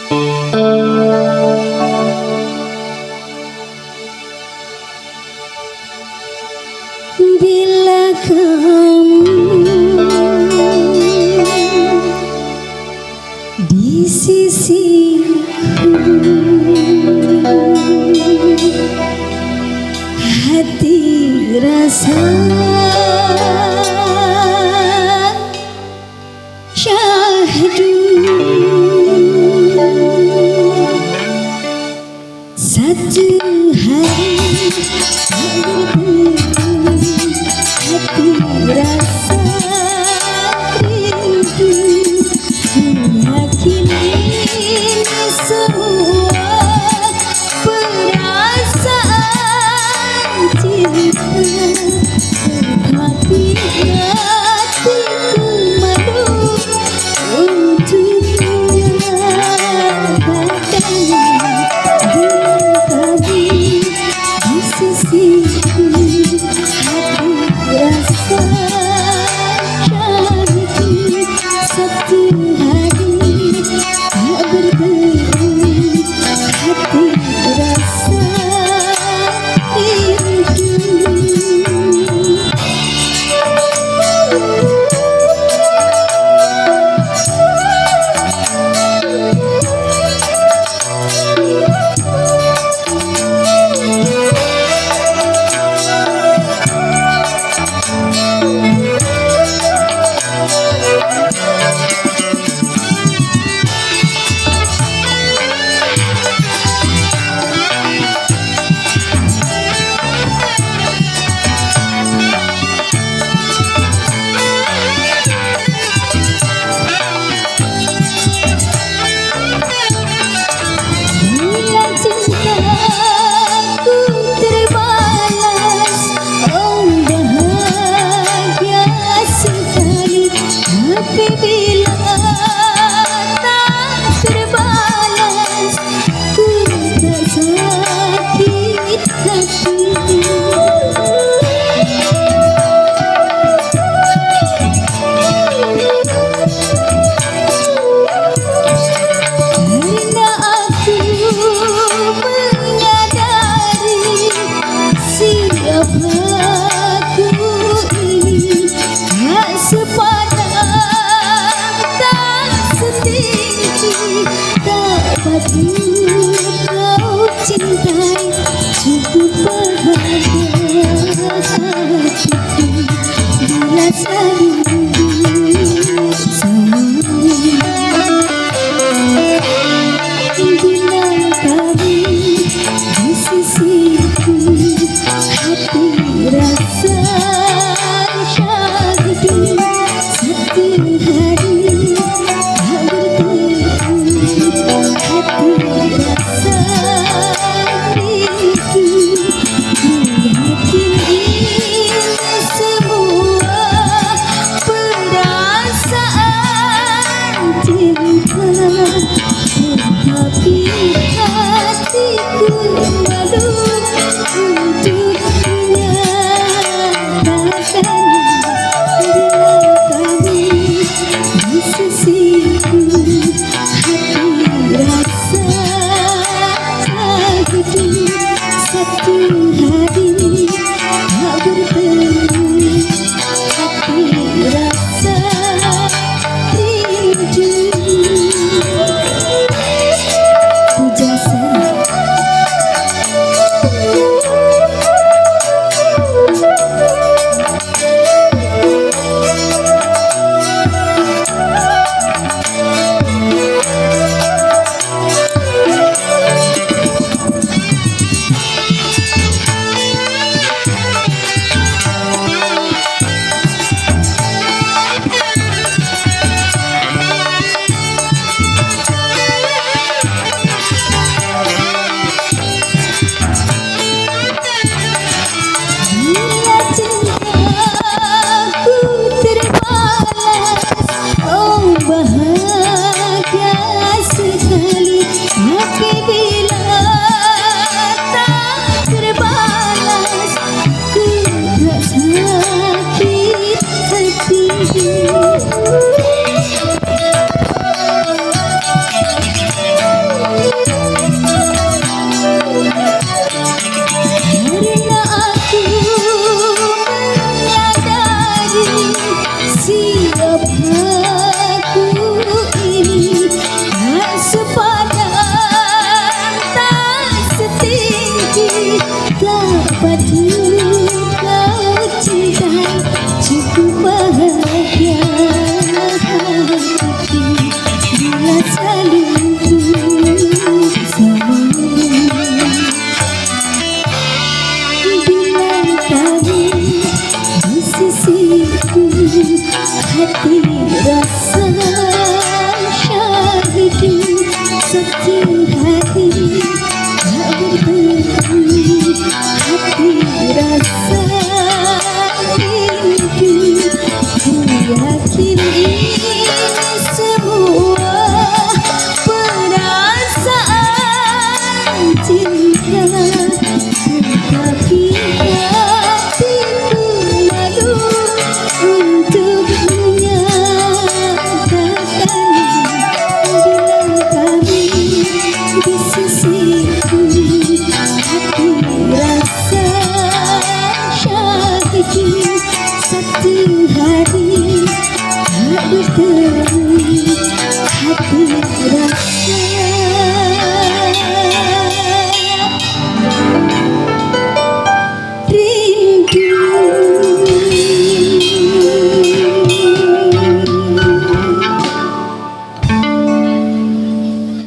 Bila kamu di sisiku, hati rasa syahdu. Satu hari hati rasa rindu, meyakini semua perasaan cinta. Tetapi hatiku malu untuk menyatakan di sisiku, hati rasa cantik. Satu hari tak bertemu, hati rasa rindu. Kau cintai cukup bahagia hatiku bila selalu sama. Bila kami di sisiku, hati rasa syahdu. Satu hari tak bertemu, hati rasa rindu. Meyakini semua perasaan cinta. Tetapi hatiku malu untuk menyatakan bila kami di sisi